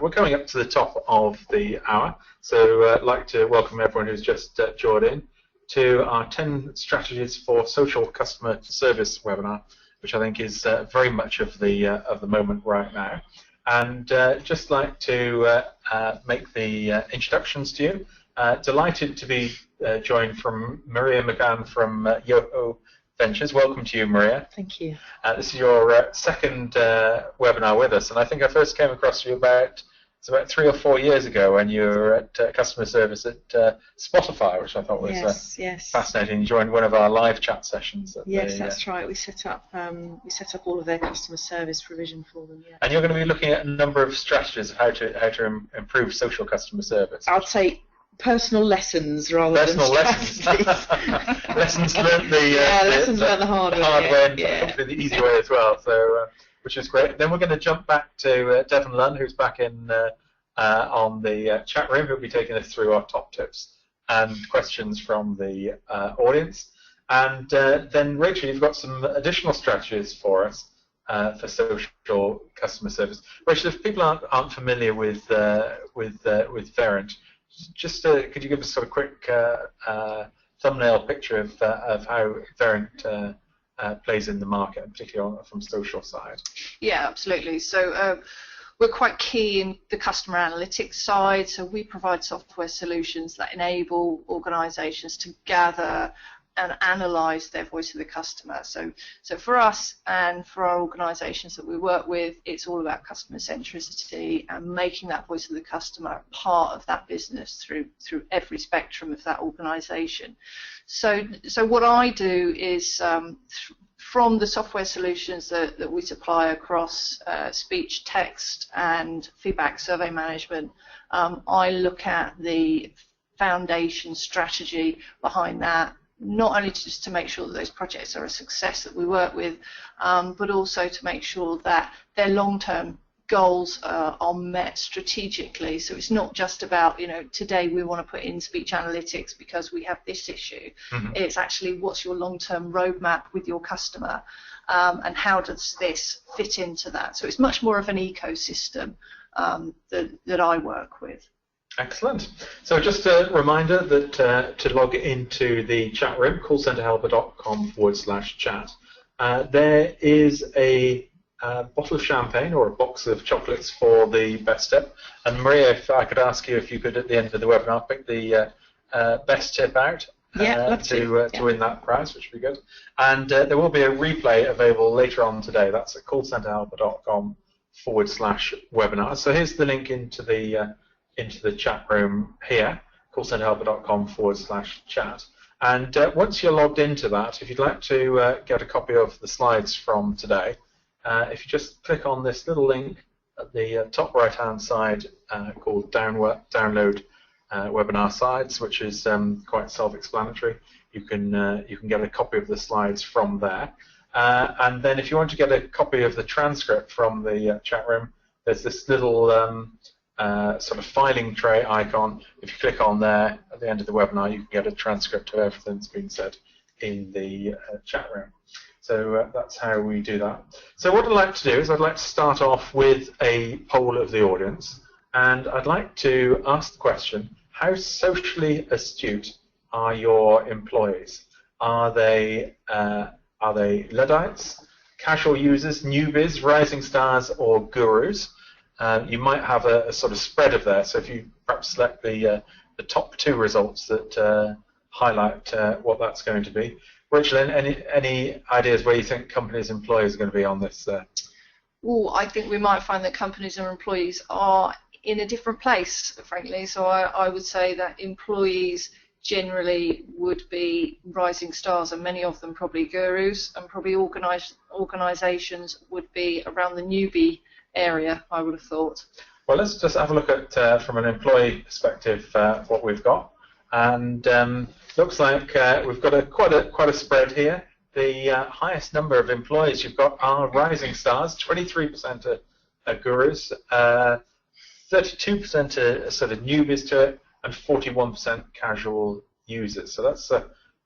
We're coming up to the top of the hour, so I'd like to welcome everyone who's just joined in to our 10 strategies for social customer service webinar, which I think is very much of the moment right now. And just like to make the introductions to you. Delighted to be joined from Maria McGann from Yoho Ventures. Welcome to you, Maria. Thank you. This is your second webinar with us, and I think I first came across you about 3 or 4 years ago when you were at customer service at Spotify, which I thought was fascinating. You joined one of our live chat sessions. Yes, that's right. We set up all of their customer service provision for them. Yeah. And you're going to be looking at a number of strategies of how to improve social customer service. I'll take personal lessons rather than strategies. Lessons learned lessons learned the hard way. And hopefully the easy way as well. So, which is great. Then we're going to jump back to Devon Lunn, who's back in on the chat room. He'll be taking us through our top tips and questions from the audience. And then Rachel, you've got some additional strategies for us for social customer service. Rachel, if people aren't familiar with Verint, just could you give us sort of a quick thumbnail picture of how Verint plays in the market, particularly from social side? Yeah, absolutely. So we're quite key in the customer analytics side. So we provide software solutions that enable organisations to gather and analyse their voice of the customer. So for us and for our organisations that we work with, it's all about customer centricity and making that voice of the customer part of that business through every spectrum of that organisation. So what I do is from the software solutions that we supply across speech, text, and feedback survey management, I look at the foundation strategy behind that, not only just to make sure that those projects are a success that we work with, but also to make sure that their long-term goals are met strategically. So it's not just about, today we want to put in speech analytics because we have this issue. Mm-hmm. It's actually what's your long-term roadmap with your customer, and how does this fit into that? So it's much more of an ecosystem that I work with. Excellent. So just a reminder that to log into the chat room, callcenterhelper.com/chat, there is a bottle of champagne or a box of chocolates for the best tip. And Maria, if I could ask you if you could, at the end of the webinar, pick the best tip out to win that prize, which would be good. And there will be a replay available later on today. That's at callcenterhelper.com/webinar. So here's the link into the chat room here, callcenterhelper.com/chat. And once you're logged into that, if you'd like to get a copy of the slides from today, if you just click on this little link at the top right-hand side called Download Webinar Slides, which is quite self-explanatory, you can get a copy of the slides from there. And then if you want to get a copy of the transcript from the chat room, there's this little sort of filing tray icon. If you click on there at the end of the webinar, you can get a transcript of everything that's been said in the chat room. So that's how we do that. So what I'd like to do is I'd like to start off with a poll of the audience, and I'd like to ask the question, how socially astute are your employees? Are they Luddites, casual users, newbies, rising stars, or gurus? You might have a sort of spread of there, so if you perhaps select the top 2 results that highlight what that's going to be. Rachel, any ideas where you think companies' employees are going to be on this? Well, I think we might find that companies and employees are in a different place, frankly. So I would say that employees generally would be rising stars, and many of them probably gurus, and probably organisations would be around the newbie area, I would have thought. Well, let's just have a look at, from an employee perspective, what we've got. And looks like we've got quite a spread here. The highest number of employees you've got are rising stars. 23% are gurus, 32% are sort of newbies to it, and 41% casual users. So that's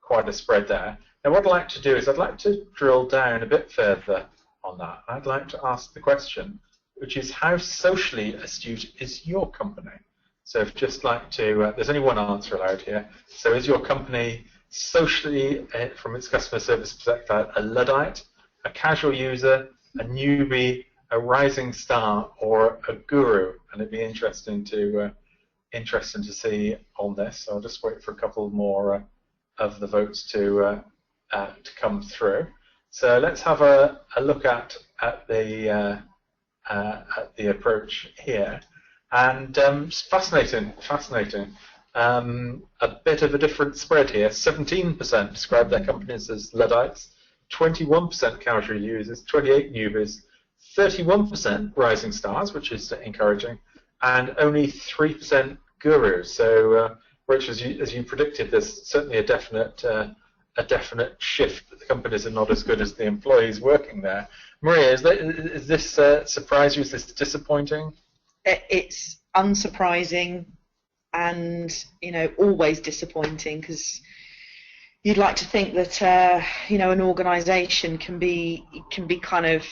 quite a spread there. Now, what I'd like to do is I'd like to drill down a bit further on that. I'd like to ask the question: which is how socially astute is your company? So if just like to, there's only one answer allowed here. So is your company socially, from its customer service perspective, a Luddite, a casual user, a newbie, a rising star, or a guru? And it'd be interesting to see on this. I'll just wait for a couple more of the votes to come through. So let's have a look at the approach here. And it's fascinating. A bit of a different spread here. 17% describe their companies as Luddites, 21% casual users, 28 newbies, 31% rising stars, which is encouraging, and only 3% gurus. So, Rich, as you predicted, there's certainly a definite shift. The companies are not as good as the employees working there. Maria, is this surprise you? Is this disappointing? It's unsurprising, and always disappointing, because you'd like to think that an organisation can be kind of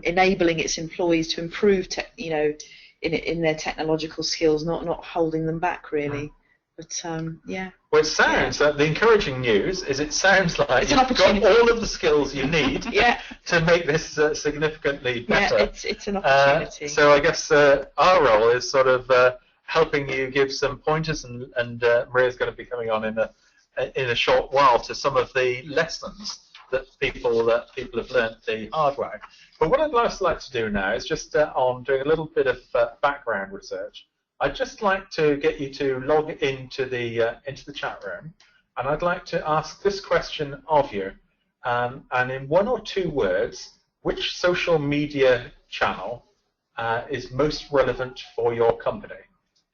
enabling its employees to improve in their technological skills, not holding them back really. But yeah. Well, it sounds like the encouraging news is it sounds like you've got all of the skills you need to make this significantly better. Yeah, it's an opportunity. So I guess our role is sort of helping you give some pointers, and Maria's going to be coming on in a short while to some of the lessons that people have learnt the hard way. But what I'd just like to do now is just on doing a little bit of background research. I'd just like to get you to log into the chat room, and I'd like to ask this question of you. And in one or two words, which social media channel is most relevant for your company?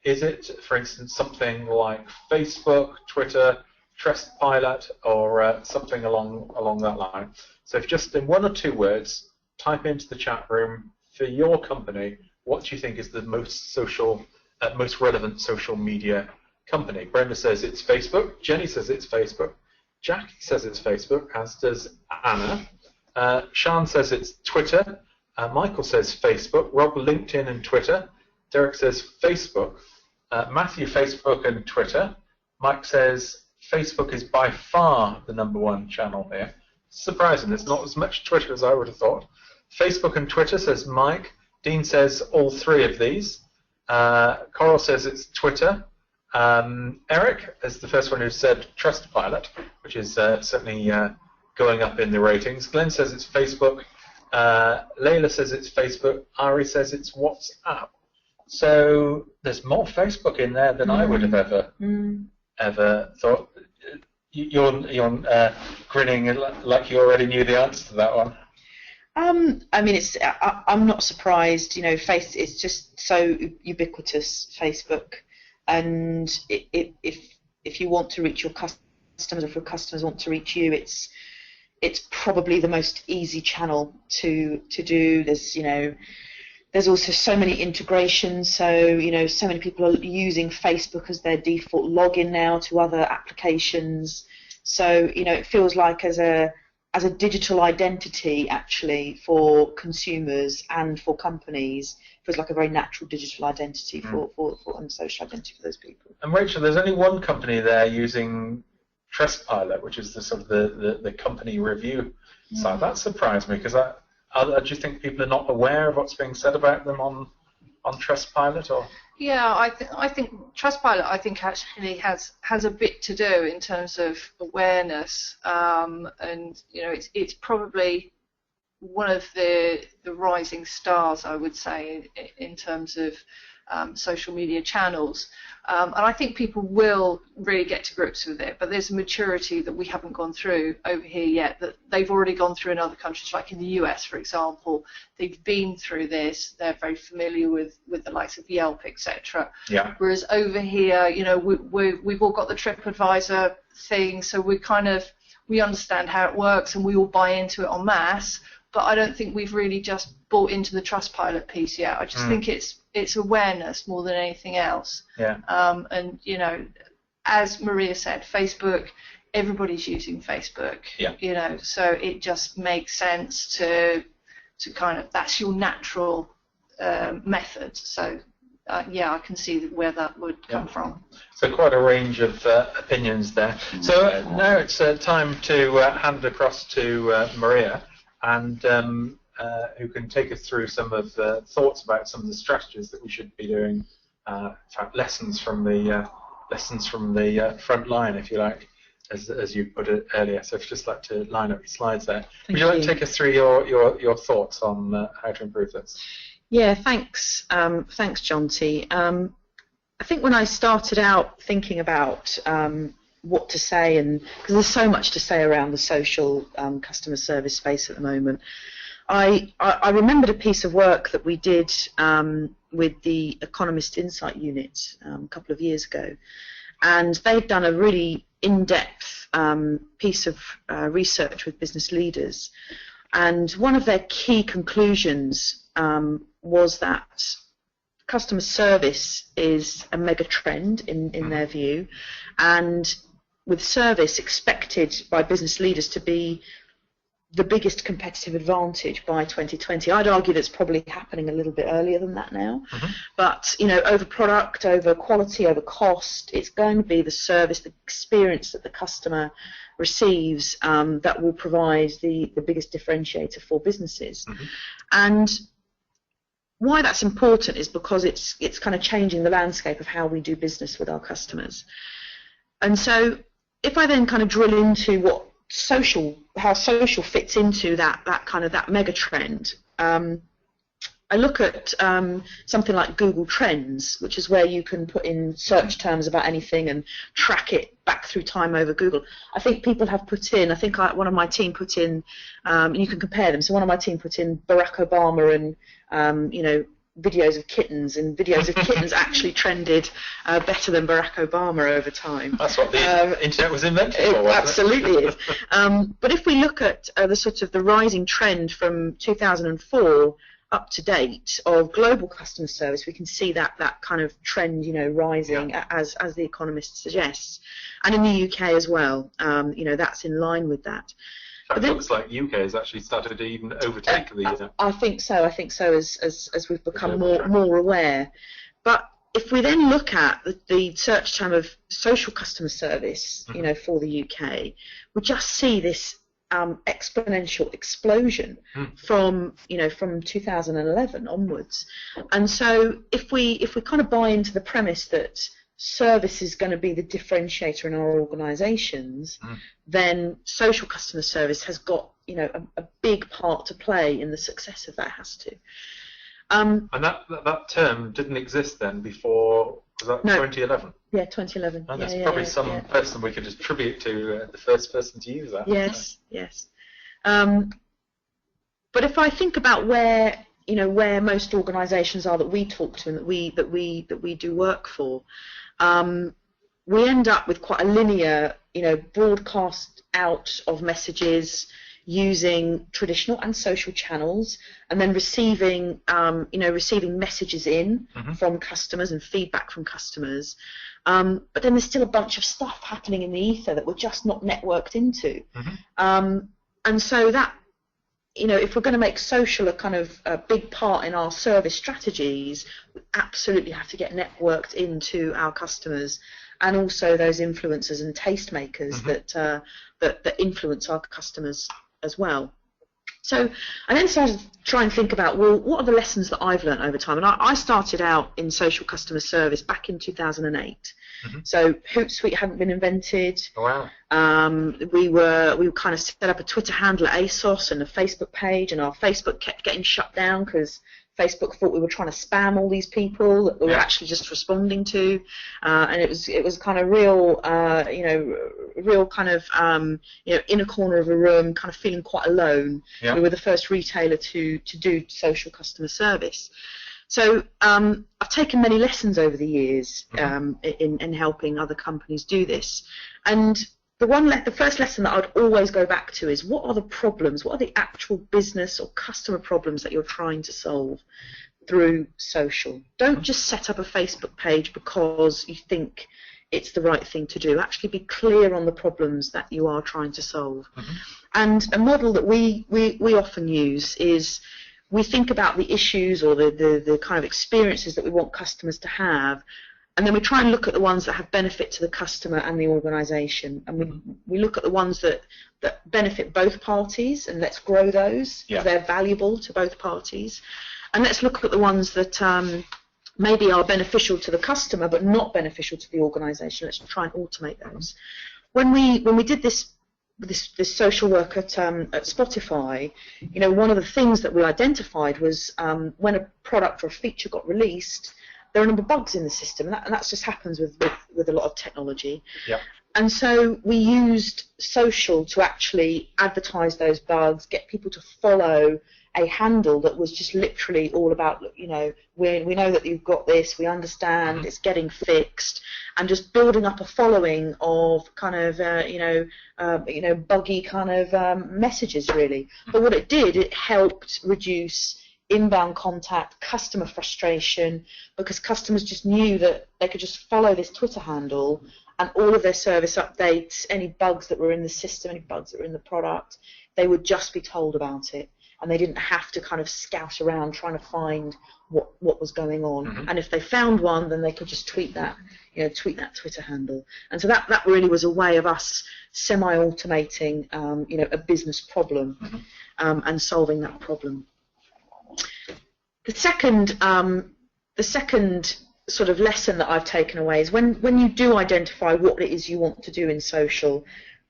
Is it, for instance, something like Facebook, Twitter, Trustpilot, or something along that line? So if just in one or two words, type into the chat room for your company, what do you think is the most relevant social media company? Brenda says it's Facebook. Jenny says it's Facebook. Jackie says it's Facebook, as does Anna. Sean says it's Twitter. Michael says Facebook. Rob, LinkedIn and Twitter. Derek says Facebook. Matthew, Facebook and Twitter. Mike says Facebook is by far the #1 channel here. Surprising, there's not as much Twitter as I would have thought. Facebook and Twitter, says Mike. Dean says all three of these. Coral says it's Twitter. Eric is the first one who said Trustpilot, which is certainly going up in the ratings. Glenn says it's Facebook. Layla says it's Facebook. Ari says it's WhatsApp. So there's more Facebook in there than I would have ever thought. You're grinning like you already knew the answer to that one. I mean, I'm not surprised. It's just so ubiquitous, Facebook, and if you want to reach your customers, or if your customers want to reach you, it's probably the most easy channel to do. There's also so many integrations. So so many people are using Facebook as their default login now to other applications. So it feels like as a digital identity, actually, for consumers and for companies, it feels like a very natural digital identity for and social identity for those people. And Rachel, there's only one company there using Trustpilot, which is the sort of the company review side. That surprised me, because do you think people are not aware of what's being said about them on Trustpilot, or? Yeah, I think Trustpilot actually has a bit to do in terms of awareness, and it's probably one of the rising stars, I would say, in terms of social media channels, and I think people will really get to grips with it, but there's a maturity that we haven't gone through over here yet that they've already gone through in other countries, like in the US, for example. They've been through this, they're very familiar with the likes of Yelp, etc. Yeah. Whereas over here, we've all got the TripAdvisor thing, so we understand how it works and we all buy into it en masse, but I don't think we've really just bought into the Trustpilot piece yet. I just think it's awareness more than anything else. Yeah. And as Maria said, Facebook, everybody's using Facebook. Yeah. So it just makes sense to kind of, that's your natural method. So yeah, I can see where that would come from. So quite a range of opinions there. So now it's time to hand it across to Maria, and who can take us through some of the thoughts about some of the strategies that we should be doing. In fact, lessons from the front line, if you like, as you put it earlier. So if you'd just like to line up your slides there. Would you like to take us through your thoughts on how to improve this? Yeah, thanks, John T. I think when I started out thinking about what to say, and because there's so much to say around the social customer service space at the moment, I remembered a piece of work that we did with the Economist Insight Unit a couple of years ago, and they'd done a really in-depth piece of research with business leaders, and one of their key conclusions was that customer service is a mega trend in their view, and with service expected by business leaders to be the biggest competitive advantage by 2020. I'd argue that's probably happening a little bit earlier than that now. But over product, over quality, over cost, it's going to be the service, the experience that the customer receives that will provide the biggest differentiator for businesses. And why that's important is because it's kind of changing the landscape of how we do business with our customers. And so if I then kind of drill into how social fits into that mega trend, I look at something like Google Trends, which is where you can put in search terms about anything and track it back through time over Google. I think people have put in, one of my team put in, and you can compare them, so one of my team put in Barack Obama and videos of kittens, and videos of kittens actually trended better than Barack Obama over time. That's what the internet was invented for, wasn't it? Absolutely is. But if we look at the rising trend from 2004 up to date of global customer service, we can see that kind of trend, rising as The Economist suggests, and in the UK as well. That's in line with that. It looks like UK has actually started to even overtake the. I think so. As we've become more aware. But if we then look at the search term of social customer service, for the UK, we just see this exponential explosion from 2011 onwards. And so if we kind of buy into the premise that service is going to be the differentiator in our organisations, then social customer service has got a big part to play in the success of that. Has to. And that term didn't exist then before. Was that 2011? Yeah, 2011. And there's probably some person we could attribute to the first person to use that. Yes. But if I think about where most organisations are that we talk to and that we do work for, we end up with quite a linear, broadcast out of messages using traditional and social channels, and then receiving messages in from customers and feedback from customers. But then there's still a bunch of stuff happening in the ether that we're just not networked into. And so that, if we're going to make social a kind of a big part in our service strategies, we absolutely have to get networked into our customers and also those influencers and tastemakers that influence our customers as well. So I then started to try and think about, well, what are the lessons that I've learned over time? And I started out in social customer service back in 2008. So Hootsuite hadn't been invented. Oh, wow. We kind of set up a Twitter handle at ASOS and a Facebook page, and our Facebook kept getting shut down because Facebook thought we were trying to spam all these people that we were actually just responding to, and it was kind of real kind of in a corner of a room, kind of feeling quite alone. We were the first retailer to do social customer service. So I've taken many lessons over the years in helping other companies do this, and the first lesson that I'd always go back to is, what are the problems, what are the actual business or customer problems that you're trying to solve through social? Don't just set up a Facebook page because you think it's the right thing to do. Actually be clear on the problems that you are trying to solve. And a model that we often use is, we think about the issues or the kind of experiences that we want customers to have, and then we try and look at the ones that have benefit to the customer and the organisation, and we look at the ones that benefit both parties, and let's grow those. Yeah. They're valuable to both parties, and let's look at the ones that maybe are beneficial to the customer but not beneficial to the organisation. Let's try and automate those. When we did this social work at Spotify, you know, one of the things that we identified was when a product or a feature got released, there are a number of bugs in the system, and that just happens with a lot of technology. Yeah. And so we used social to actually advertise those bugs, get people to follow a handle that was just literally all about, you know, we know that you've got this, we understand, it's getting fixed, and just building up a following of kind of buggy kind of messages really. But what it did, it helped reduce inbound contact, customer frustration, because customers just knew that they could just follow this Twitter handle and all of their service updates, any bugs that were in the system, any bugs that were in the product, they would just be told about it, and they didn't have to kind of scout around trying to find what was going on. And if they found one, then they could just tweet that Twitter handle. And so that really was a way of us semi-automating a business problem and solving that problem. The second sort of lesson that I've taken away is when you do identify what it is you want to do in social,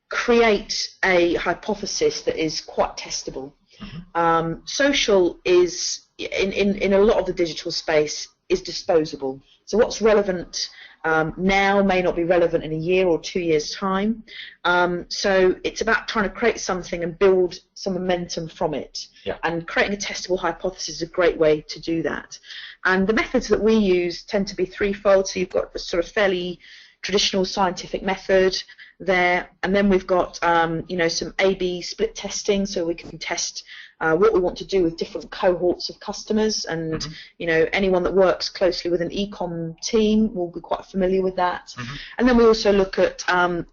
create a hypothesis that is quite testable. Social is, in a lot of the digital space, is disposable. So what's relevant now may not be relevant in a year or 2 years' time. So it's about trying to create something and build some momentum from it. Yeah. And creating a testable hypothesis is a great way to do that. And the methods that we use tend to be threefold. So you've got the sort of fairly traditional scientific method there, and then we've got some A/B split testing, so we can test what we want to do with different cohorts of customers, and anyone that works closely with an e-com team will be quite familiar with that. And then we also look at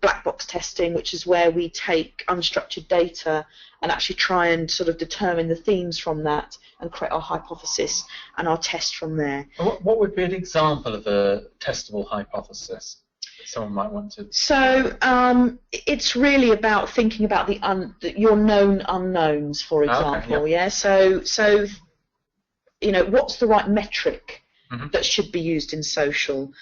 black box testing, which is where we take unstructured data and actually try and sort of determine the themes from that and create our hypothesis and our test from there. What would be an example of a testable hypothesis that someone might want to? So it's really about thinking about your known unknowns, for example. Okay, yeah. So what's the right metric that should be used in social?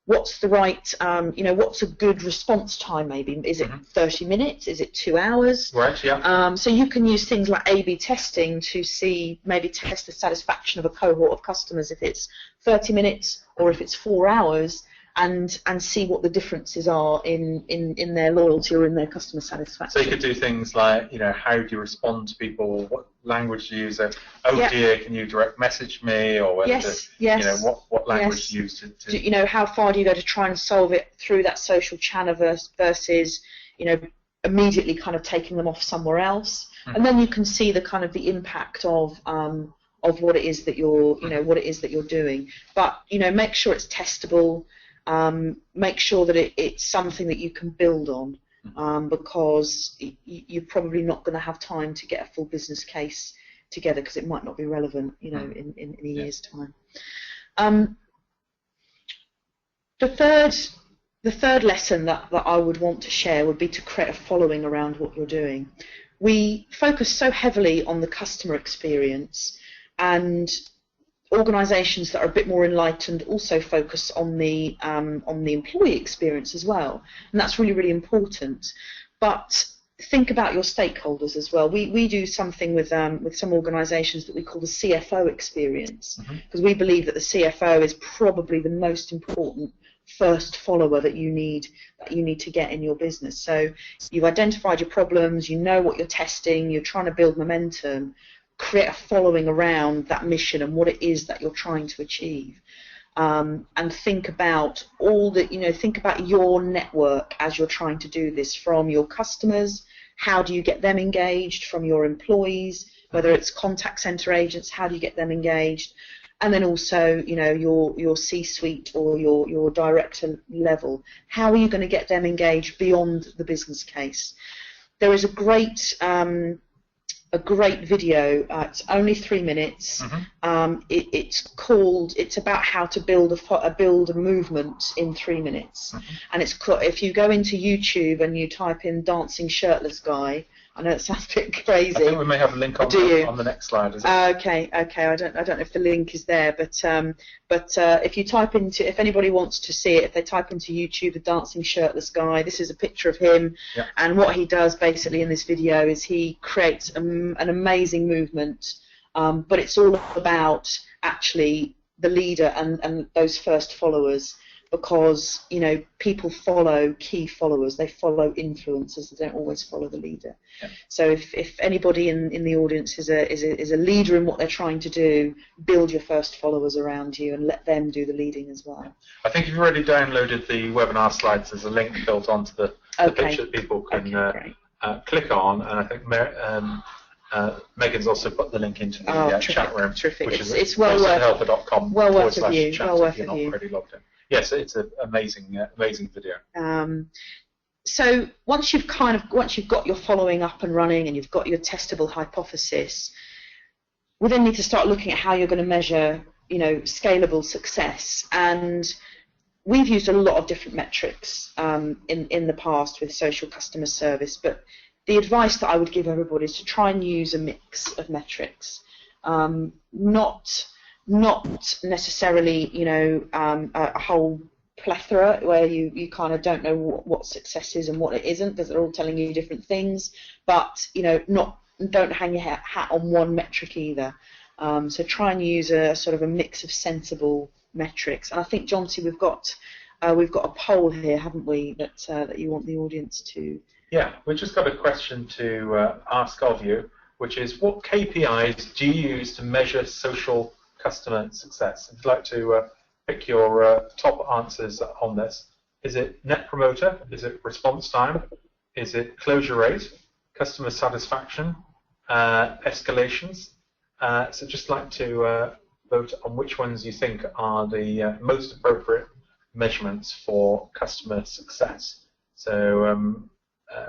What's the right, what's a good response time maybe? Is it 30 minutes? Is it 2 hours? Right, yeah. So you can use things like A/B testing to maybe test the satisfaction of a cohort of customers if it's 30 minutes or if it's 4 hours, and see what the differences are in their loyalty or in their customer satisfaction. So you could do things like, how do you respond to people? What language do you use? Oh dear, can you direct message me? Or whether what language do you use to how far do you go to try and solve it through that social channel versus immediately kind of taking them off somewhere else. And then you can see the kind of the impact of what it is that you're doing. But make sure it's testable. Make sure that it's something that you can build on, because you're probably not going to have time to get a full business case together because it might not be relevant, in a year's time. The third lesson that I would want to share would be to create a following around what you're doing. We focus so heavily on the customer experience, and organisations that are a bit more enlightened also focus on the employee experience as well, and that's really, really important. But think about your stakeholders as well. We do something with some organisations that we call the CFO experience, because we believe that the CFO is probably the most important first follower that you need to get in your business. So you've identified your problems, you know what you're testing, you're trying to build momentum. Create a following around that mission and what it is that you're trying to achieve, and think about think about your network as you're trying to do this, from your customers, how do you get them engaged, from your employees, whether it's contact center agents, how do you get them engaged, and then also your C-suite or your director level, how are you going to get them engaged beyond the business case. There is a great a great video. It's only 3 minutes. It's about how to build a movement in 3 minutes. And if you go into YouTube and you type in dancing shirtless guy, I know it sounds a bit crazy. I think we may have a link on the next slide. Is it? Okay. I don't know if the link is there, but if anybody wants to see it, if they type into YouTube the dancing shirtless guy, this is a picture of him, and what he does basically in this video is he creates an amazing movement, but it's all about actually the leader and those first followers. Because people follow key followers, they follow influencers, they don't always follow the leader. So if anybody in the audience is a leader in what they're trying to do, build your first followers around you and let them do the leading as well. I think if you've already downloaded the webinar slides, there's a link built onto the picture that people can click on, and I think Megan's also put the link into the chat room, which is it's well worth well worth a view. Well worth a view. Already logged in. Yes, it's an amazing video. So once you've got your following up and running and you've got your testable hypothesis, we then need to start looking at how you're going to measure, scalable success. And we've used a lot of different metrics in the past with social customer service, but the advice that I would give everybody is to try and use a mix of metrics, not necessarily, a whole plethora where you kind of don't know what success is and what it isn't, because they're all telling you different things. But don't hang your hat on one metric either. So try and use a sort of a mix of sensible metrics. And I think, Jonty, we've got a poll here, haven't we, that you want the audience to. Yeah, we've just got a question to ask of you, which is, what KPIs do you use to measure social customer success? If you'd like to pick your top answers on this. Is it net promoter? Is it response time? Is it closure rate? Customer satisfaction? Escalations? So just like to vote on which ones you think are the most appropriate measurements for customer success. So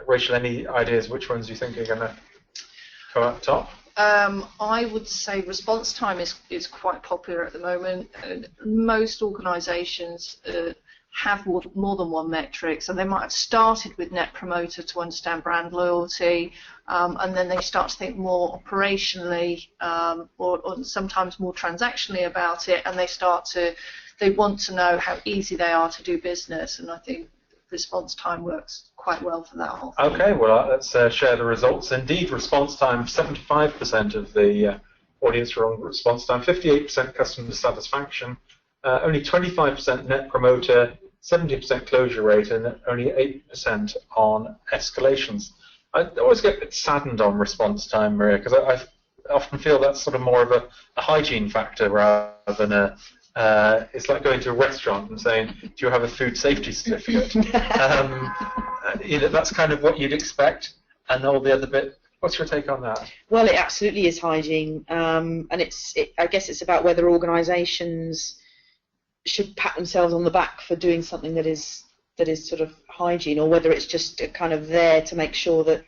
Rachel, any ideas which ones you think are going to come up top? I would say response time is quite popular at the moment. Most organisations have more than one metric, so they might have started with net promoter to understand brand loyalty, and then they start to think more operationally or sometimes more transactionally about it, and they want to know how easy they are to do business, and I think response time works quite well for that whole thing. Okay, well, let's share the results. Indeed, response time, 75% of the audience were on response time, 58% customer satisfaction, only 25% net promoter, 70% closure rate, and only 8% on escalations. I always get a bit saddened on response time, Maria, because I often feel that's sort of more of a hygiene factor rather than a it's like going to a restaurant and saying, do you have a food safety certificate? That's kind of what you'd expect, and all the other bit. What's your take on that? Well, it absolutely is hygiene, and I guess it's about whether organisations should pat themselves on the back for doing something that is sort of hygiene, or whether it's just kind of there to make sure that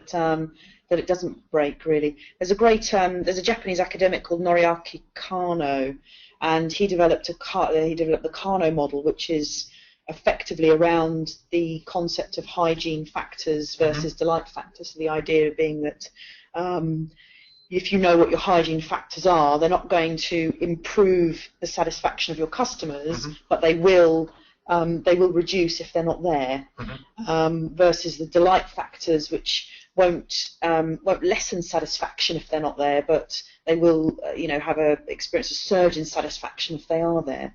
it doesn't break. Really, there's a Japanese academic called Noriaki Kano. And he developed the Kano model, which is effectively around the concept of hygiene factors versus delight factors. So the idea being that if you know what your hygiene factors are, they're not going to improve the satisfaction of your customers, but they will reduce if they're not there. Versus the delight factors, which won't lessen satisfaction if they're not there, but they will experience a surge in satisfaction if they are there.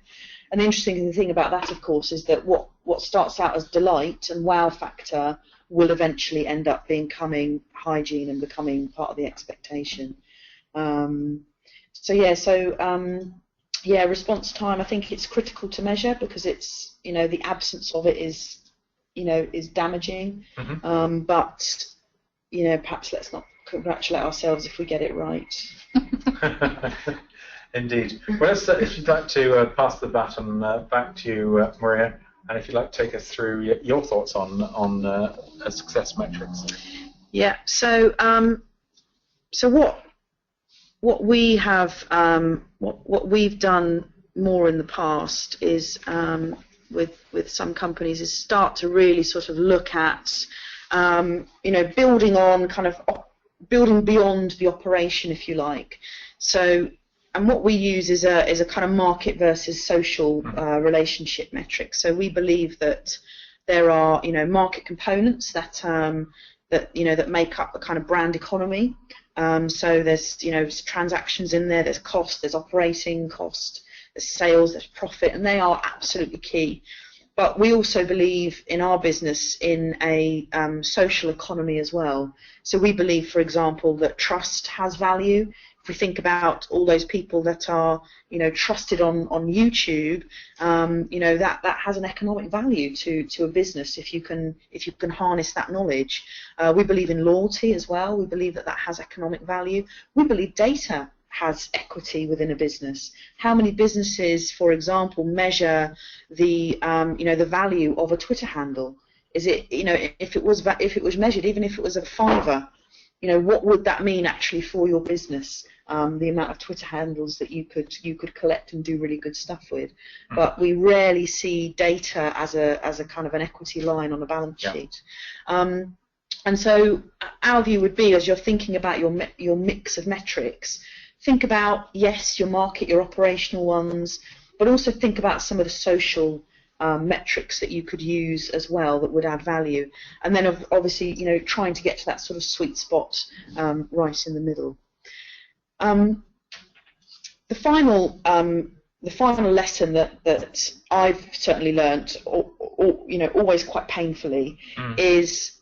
And the interesting thing about that, of course, is that what starts out as delight and wow factor will eventually end up becoming hygiene and becoming part of the expectation. Response time, I think it's critical to measure, because it's the absence of it is damaging. But perhaps let's not congratulate ourselves if we get it right. Indeed. Well, if you'd like to pass the baton back to you, Maria, and if you'd like to take us through your thoughts on success metrics. Yeah. So So what we have what we've done more in the past is with some companies is start to really sort of look at building on building beyond the operation, if you like. So, and what we use is a kind of market versus social relationship metric. So we believe that there are market components that that make up the kind of brand economy. So there's transactions in there, there's cost, there's operating cost, there's sales, there's profit, and they are absolutely key. But we also believe in our business in a social economy as well. So we believe, for example, that trust has value. If we think about all those people that are, trusted on YouTube, that has an economic value to a business if you can harness that knowledge. We believe in loyalty as well. We believe that has economic value. We believe data has equity within a business. How many businesses, for example, measure the the value of a Twitter handle? Is it if it was measured, even if it was a $5, what would that mean actually for your business? The amount of Twitter handles that you could collect and do really good stuff with. But we rarely see data as a kind of an equity line on a balance sheet. And so our view would be, as you're thinking about your mix of metrics, think about, yes, your market, your operational ones, but also think about some of the social metrics that you could use as well that would add value. And then obviously, trying to get to that sort of sweet spot right in the middle. The final lesson that I've certainly learnt, always quite painfully, is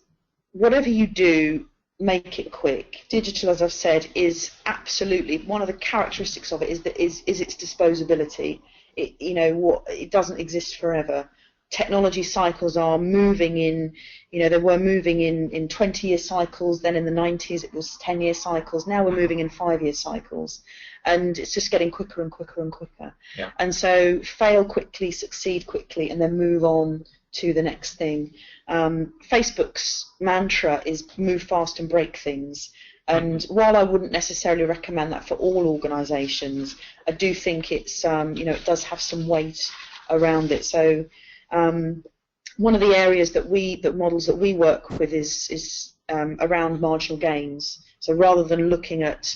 whatever you do, make it quick. Digital, as I've said, is absolutely one of the characteristics of it is its disposability. It doesn't exist forever. Technology cycles are moving in, they were moving in 20-year cycles, then in the 90s it was 10-year cycles, now we're moving in 5-year cycles, and it's just getting quicker and quicker and quicker. Yeah. And so fail quickly, succeed quickly, and then move on to the next thing. Facebook's mantra is move fast and break things. And while I wouldn't necessarily recommend that for all organisations, I do think it's it does have some weight around it. So one of the areas that models that we work with is around marginal gains. So rather than looking at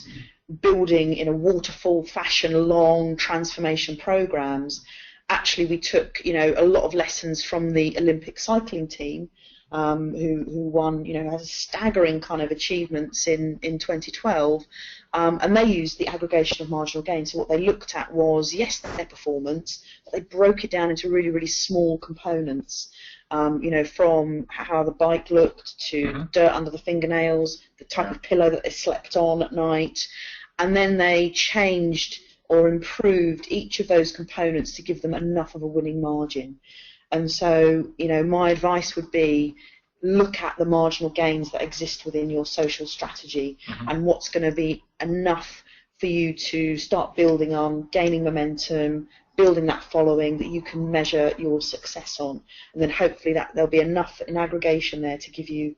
building in a waterfall fashion long transformation programs, actually we took a lot of lessons from the Olympic cycling team, who won has staggering kind of achievements in 2012, and they used the aggregation of marginal gains. So what they looked at was, yes, their performance, but they broke it down into really, really small components, from how the bike looked to dirt under the fingernails, the type of pillow that they slept on at night, and then they changed or improved each of those components to give them enough of a winning margin. And so, my advice would be, look at the marginal gains that exist within your social strategy and what's going to be enough for you to start building on, gaining momentum, building that following that you can measure your success on, and then hopefully that there'll be enough in aggregation there to give you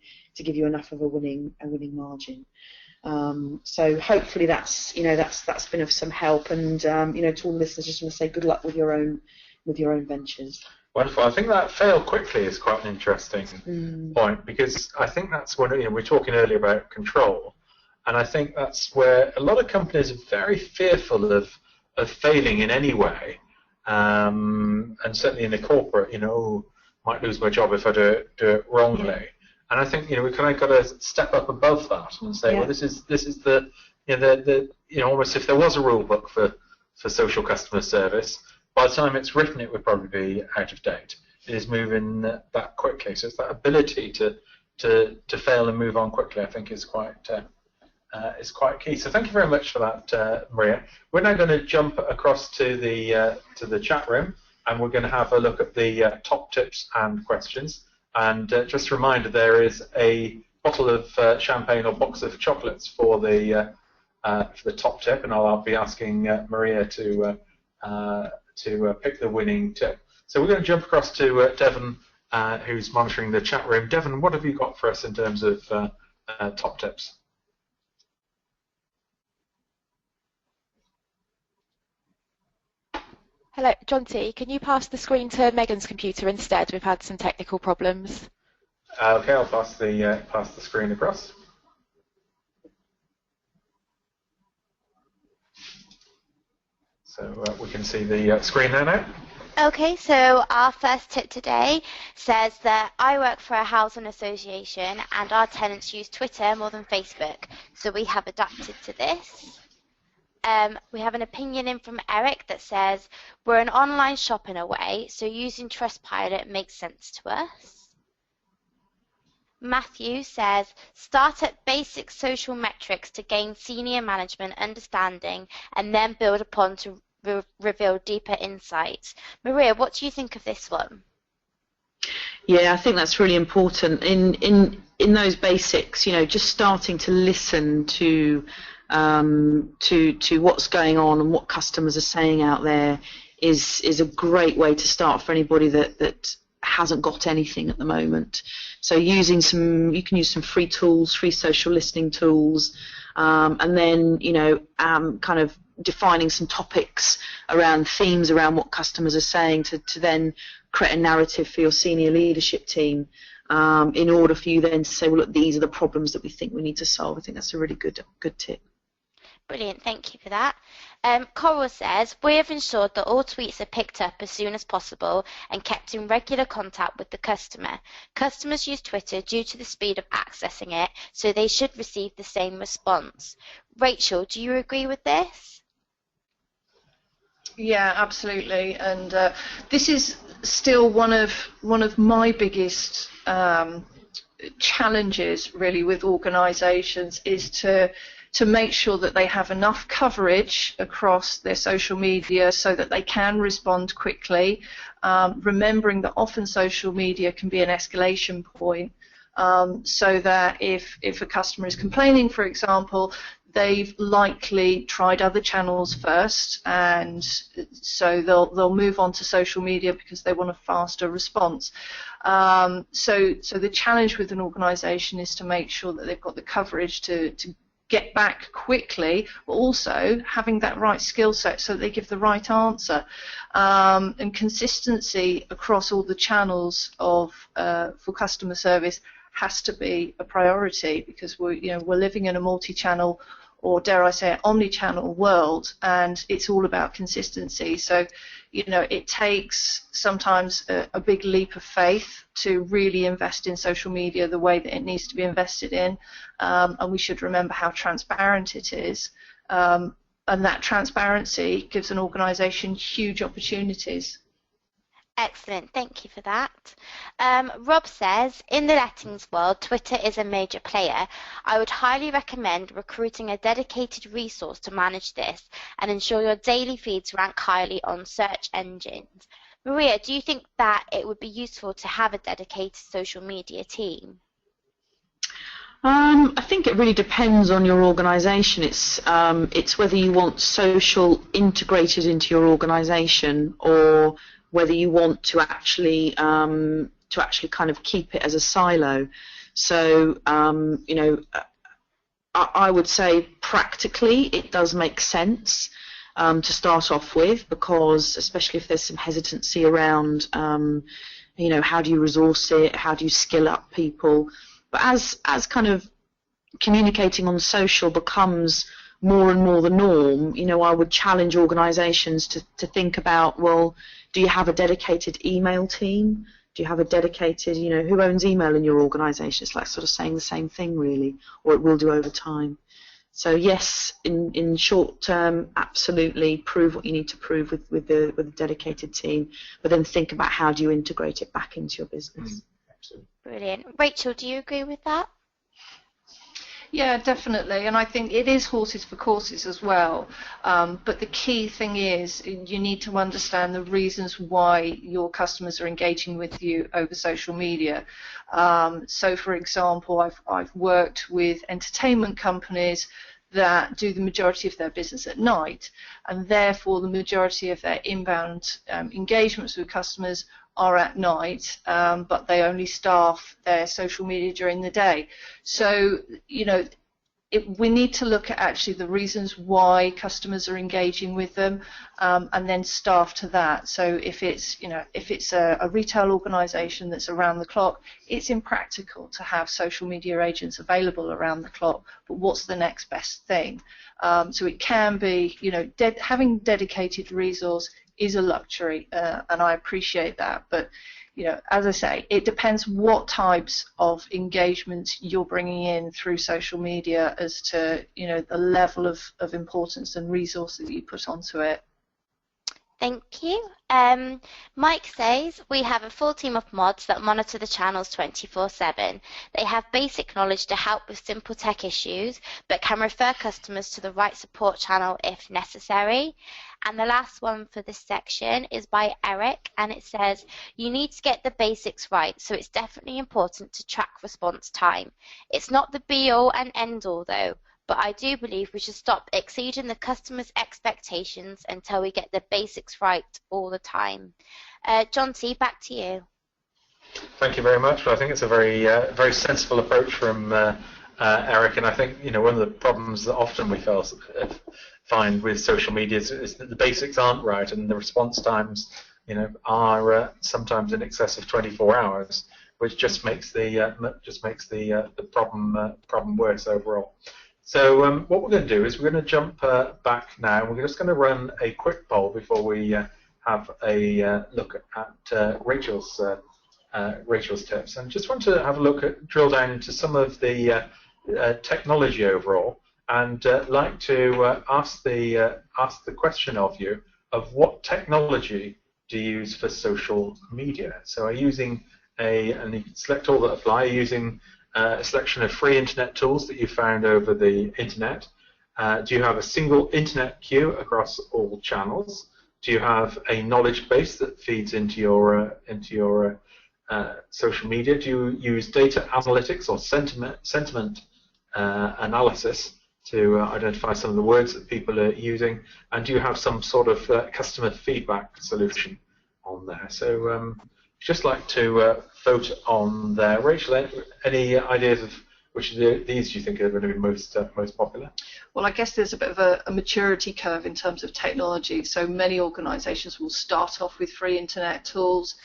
enough of a winning margin. So hopefully that's been of some help, and to all the listeners, just want to say good luck with your own ventures. Wonderful. I think that fail quickly is quite an interesting point, because I think that's when we were talking earlier about control, and I think that's where a lot of companies are very fearful of failing in any way, and certainly in the corporate, might lose my job if I do it wrongly. Yeah. And I think we kind of got to step up above that and say, well, this is the almost, if there was a rule book for social customer service, by the time it's written, it would probably be out of date. It is moving that quickly, so it's that ability to fail and move on quickly, I think, is quite key. So thank you very much for that, Maria. We're now going to jump across to the chat room, and we're going to have a look at the top tips and questions. And just a reminder, there is a bottle of champagne or box of chocolates for the top tip, and I'll be asking Maria to pick the winning tip. So we're going to jump across to Devon, who's monitoring the chat room. Devon, what have you got for us in terms of top tips? Hello, John T. Can you pass the screen to Megan's computer instead? We've had some technical problems. Okay, I'll pass the screen across. So we can see the screen there now. Okay, so our first tip today says that I work for a housing association and our tenants use Twitter more than Facebook, so we have adapted to this. We have an opinion in from Eric that says, we're an online shop in a way, so using Trustpilot makes sense to us. Matthew says, start at basic social metrics to gain senior management understanding and then build upon to reveal deeper insights. Maria, what do you think of this one? Yeah, I think that's really important. In those basics, just starting to listen to what's going on and what customers are saying out there is a great way to start for anybody that hasn't got anything at the moment. So you can use some free tools, free social listening tools, and then kind of defining some topics around themes around what customers are saying to then create a narrative for your senior leadership team in order for you then to say, well, look, these are the problems that we think we need to solve. I think that's a really good tip. Brilliant, thank you for that. Coral says, we have ensured that all tweets are picked up as soon as possible and kept in regular contact with the customer. Customers use Twitter due to the speed of accessing it, so they should receive the same response. Rachel, do you agree with this? Yeah, absolutely. And this is still one of my biggest challenges, really, with organisations, is to make sure that they have enough coverage across their social media so that they can respond quickly, remembering that often social media can be an escalation point, so that if a customer is complaining, for example, they've likely tried other channels first, and so they'll move on to social media because they want a faster response. So the challenge with an organisation is to make sure that they've got the coverage to get back quickly, but also having that right skill set so that they give the right answer. And consistency across all the channels for customer service has to be a priority, because we're living in a multi-channel, or dare I say, omni-channel world, and it's all about consistency. So, it takes sometimes a big leap of faith to really invest in social media the way that it needs to be invested in, and we should remember how transparent it is, and that transparency gives an organisation huge opportunities. Excellent, thank you for that. Rob says, in the lettings world, Twitter is a major player. I would highly recommend recruiting a dedicated resource to manage this and ensure your daily feeds rank highly on search engines. Maria, do you think that it would be useful to have a dedicated social media team? I think it really depends on your organisation. It's whether you want social integrated into your organisation, or whether you want to actually kind of keep it as a silo. So I would say practically it does make sense to start off with, because especially if there's some hesitancy around how do you resource it, how do you skill up people. But as kind of communicating on social becomes more and more the norm, I would challenge organisations to think about, well, do you have a dedicated email team? Do you have a dedicated, who owns email in your organisation? It's like sort of saying the same thing, really, or it will do over time. So yes, in short term, absolutely prove what you need to prove with the dedicated team, but then think about how do you integrate it back into your business. Brilliant. Rachel, do you agree with that? Yeah, definitely, and I think it is horses for courses as well, but the key thing is you need to understand the reasons why your customers are engaging with you over social media. So for example, I've worked with entertainment companies that do the majority of their business at night, and therefore the majority of their inbound engagements with customers are at night, but they only staff their social media during the day. So, we need to look at actually the reasons why customers are engaging with them, and then staff to that. So if it's a retail organisation that's around the clock, it's impractical to have social media agents available around the clock. But what's the next best thing? So it can be, having dedicated resource is a luxury, and I appreciate that. But as I say, it depends what types of engagements you're bringing in through social media as to, the level of importance and resource that you put onto it. Thank you. Mike says, we have a full team of mods that monitor the channels 24/7. They have basic knowledge to help with simple tech issues, but can refer customers to the right support channel if necessary. And the last one for this section is by Eric, and it says, you need to get the basics right, so it's definitely important to track response time. It's not the be-all and end-all, though, but I do believe we should stop exceeding the customer's expectations until we get the basics right all the time. John T., back to you. Thank you very much. I think it's a very sensible approach from Eric, and I think one of the problems that often we find with social media is that the basics aren't right, and the response times are sometimes in excess of 24 hours, which just makes the problem worse overall. So what we're going to do is we're going to jump back now. We're just going to run a quick poll before we have a look at Rachel's tips, and just want to have a drill down into some of the technology overall, and like to ask the question of you of what technology do you use for social media. So are you using and you can select all that apply, using a selection of free internet tools that you found over the internet? Do you have a single internet queue across all channels? Do you have a knowledge base that feeds into your social media? Do you use data analytics or sentiment analysis to identify some of the words that people are using? And do you have some sort of customer feedback solution on there? So just like to vote on there. Rachel, any ideas of which of these do you think are going to be most popular? Well, I guess there's a bit of a maturity curve in terms of technology. So many organisations will start off with free internet tools.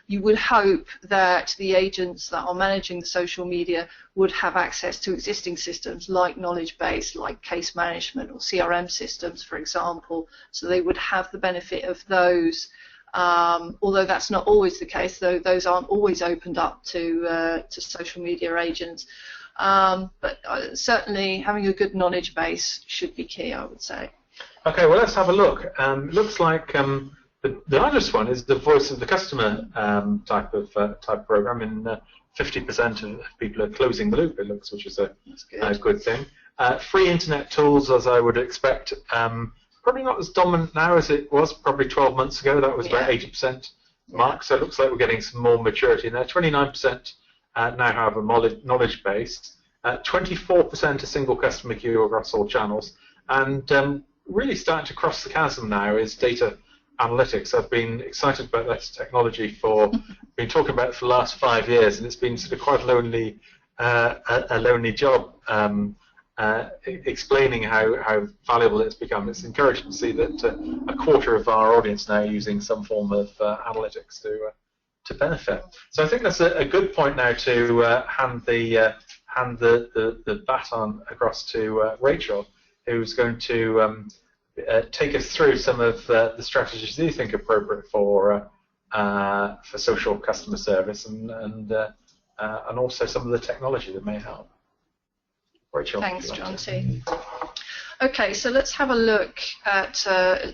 You would hope that the agents that are managing the social media would have access to existing systems like knowledge base, like case management or CRM systems, for example, so they would have the benefit of those. Although that's not always the case, though those aren't always opened up to social media agents. But certainly having a good knowledge base should be key, I would say. Okay, well, let's have a look. It looks like the largest one is the voice of the customer type program, and 50% of people are closing the loop, it looks, which is a good thing. Free internet tools, as I would expect, probably not as dominant now as it was probably 12 months ago. That was about 80% mark, so it looks like we're getting some more maturity in there. 29% now have a knowledge base. 24% a single customer queue across all channels. And really starting to cross the chasm now is data analytics. I've been excited about this technology been talking about it for the last 5 years, and it's been sort of quite a lonely job explaining how valuable it's become. It's encouraging to see that a quarter of our audience now are using some form of analytics to benefit. So I think that's a good point now to hand the baton across to Rachel, who's going to take us through some of the strategies you think are appropriate for social customer service, and also some of the technology that may help. Rachel. Thanks, John T. Okay, so let's have a look at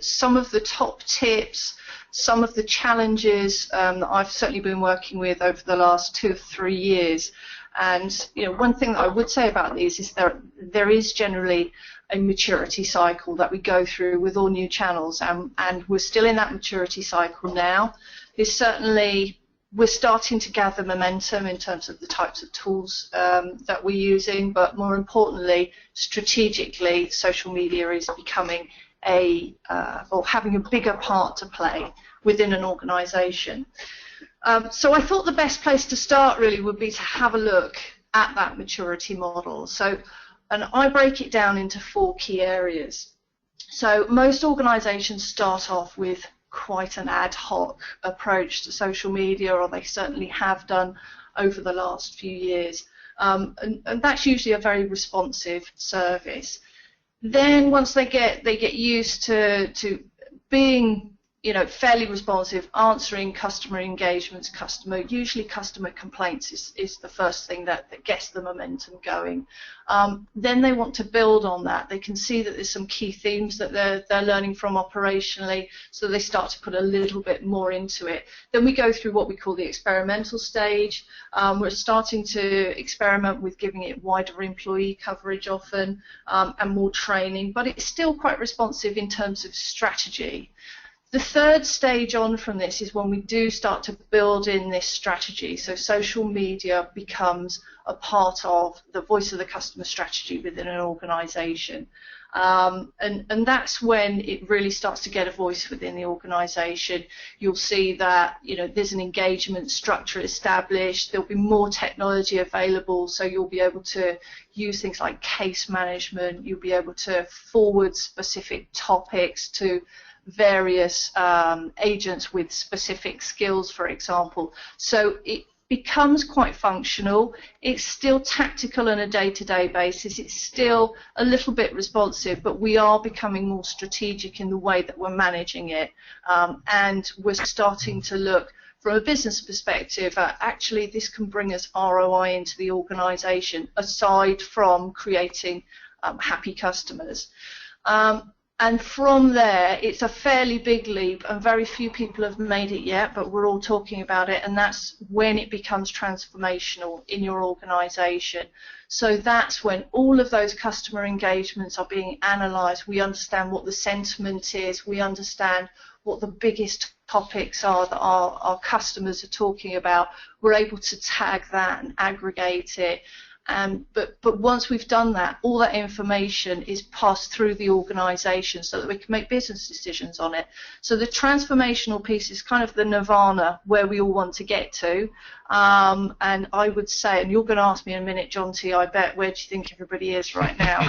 some of the top tips, some of the challenges that I've certainly been working with over the last 2 or 3 years. And one thing that I would say about these is there is generally a maturity cycle that we go through with all new channels, and we're still in that maturity cycle now. We're starting to gather momentum in terms of the types of tools that we're using, but more importantly, strategically, social media is becoming or having a bigger part to play within an organisation. So I thought the best place to start really would be to have a look at that maturity model. So And I break it down into 4 key areas. So most organisations start off with quite an ad hoc approach to social media, or they certainly have done over the last few years. And that's usually a very responsive service. Then once they get used to being, you know, fairly responsive, answering customer engagements, usually customer complaints is the first thing that gets the momentum going. Then they want to build on that. They can see that there's some key themes that they're learning from operationally, so they start to put a little bit more into it. Then we go through what we call the experimental stage. We're starting to experiment with giving it wider employee coverage often, and more training, but it's still quite responsive in terms of strategy. The third stage on from this is when we do start to build in this strategy. So social media becomes a part of the voice of the customer strategy within an organisation. And that's when it really starts to get a voice within the organisation. You'll see that, you know, there's an engagement structure established. There'll be more technology available, so you'll be able to use things like case management. You'll be able to forward specific topics to various agents with specific skills, for example. So it becomes quite functional. It's still tactical on a day-to-day basis. It's still a little bit responsive, but we are becoming more strategic in the way that we're managing it. And we're starting to look from a business perspective, actually this can bring us ROI into the organisation, aside from creating happy customers. And from there, it's a fairly big leap, and very few people have made it yet, but we're all talking about it, and that's when it becomes transformational in your organisation. So that's when all of those customer engagements are being analysed. We understand what the sentiment is. We understand what the biggest topics are that our customers are talking about. We're able to tag that and aggregate it. But once we've done that, all that information is passed through the organisation so that we can make business decisions on it. So the transformational piece is kind of the nirvana where we all want to get to. And I would say, and you're going to ask me in a minute, John T, I bet, where do you think everybody is right now?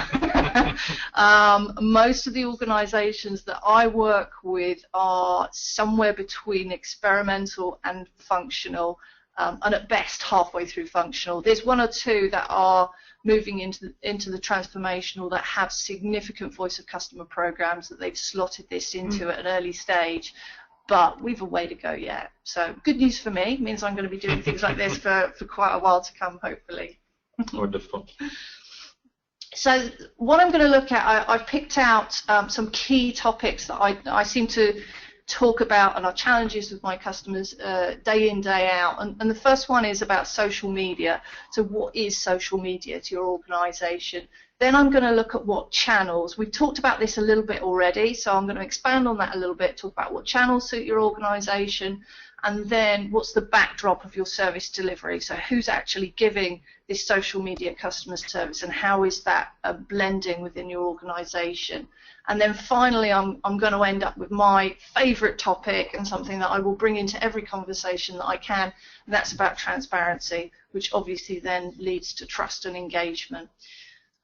Most of the organisations that I work with are somewhere between experimental and functional. And at best halfway through functional. There's 1 or 2 that are moving into the transformational that have significant voice of customer programs that they've slotted this into at an early stage, but we've a way to go yet. So good news for me, means I'm going to be doing things like this for quite a while to come, hopefully. Wonderful. So what I'm going to look at, I've picked out some key topics that I seem to talk about and our challenges with my customers day in, day out. And the first one is about social media. So what is social media to your organisation? Then I'm going to look at what channels. We've talked about this a little bit already, so I'm going to expand on that a little bit, talk about what channels suit your organisation, and then what's the backdrop of your service delivery. So who's actually giving this social media customer service, and how is that blending within your organisation? And then finally, I'm going to end up with my favourite topic, and something that I will bring into every conversation that I can, and that's about transparency, which obviously then leads to trust and engagement.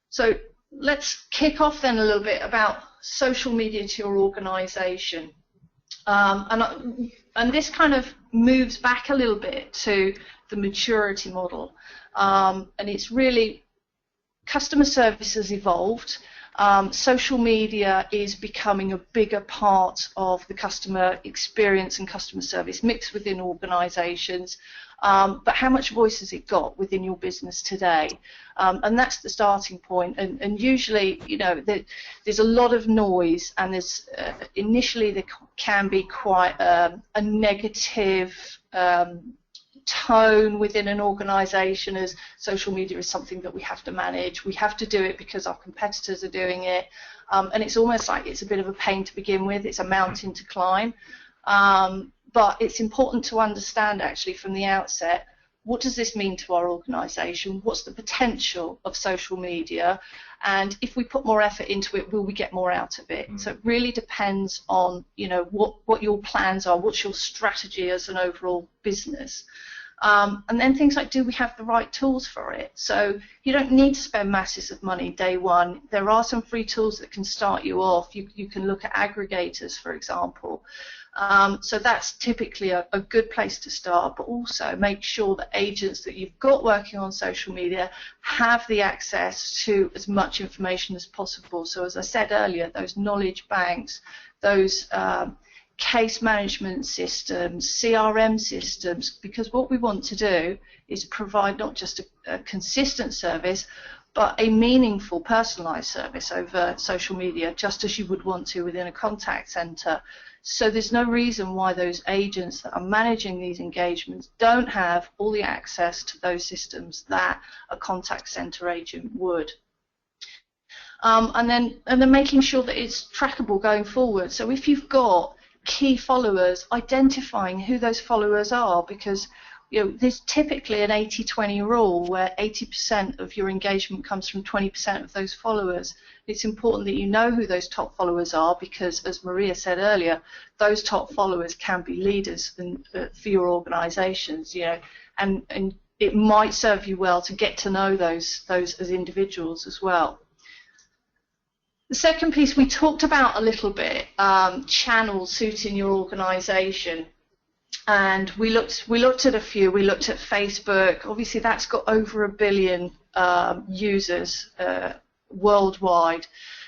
So let's kick off then a little bit about social media to your organisation. And this kind of moves back a little bit to the maturity model. And it's really, customer service has evolved. Social media is becoming a bigger part of the customer experience and customer service mix within organisations. But how much voice has it got within your business today? And that's the starting point. And usually, you know, there's a lot of noise, and there's initially there can be quite a negative tone within an organisation, as social media is something that we have to manage. We have to do it because our competitors are doing it, and it's almost like it's a bit of a pain to begin with. It's a mountain to climb, but it's important to understand actually from the outset, what does this mean to our organisation? What's the potential of social media? And if we put more effort into it, will we get more out of it? So it really depends on, you know, what your plans are, what's your strategy as an overall business. And then things like, do we have the right tools for it? So you don't need to spend masses of money day one. There are some free tools that can start you off. You can look at aggregators, for example. So that's typically a good place to start, but also make sure that agents that you've got working on social media have the access to as much information as possible. So as I said earlier, those knowledge banks, those case management systems, CRM systems, because what we want to do is provide not just a consistent service, but a meaningful, personalized service over social media, just as you would want to within a contact center. So there's no reason why those agents that are managing these engagements don't have all the access to those systems that a contact center agent would. And then making sure that it's trackable going forward. So if you've got key followers, identifying who those followers are, because there's typically an 80-20 rule where 80% of your engagement comes from 20% of those followers. It's important that you know who those top followers are, because, as Maria said earlier, those top followers can be leaders for your organizations, and it might serve you well to get to know those as individuals as well. The second piece we talked about a little bit, channels suiting your organization. And we looked at a few. We looked at Facebook. Obviously, that's got over 1 billion users worldwide.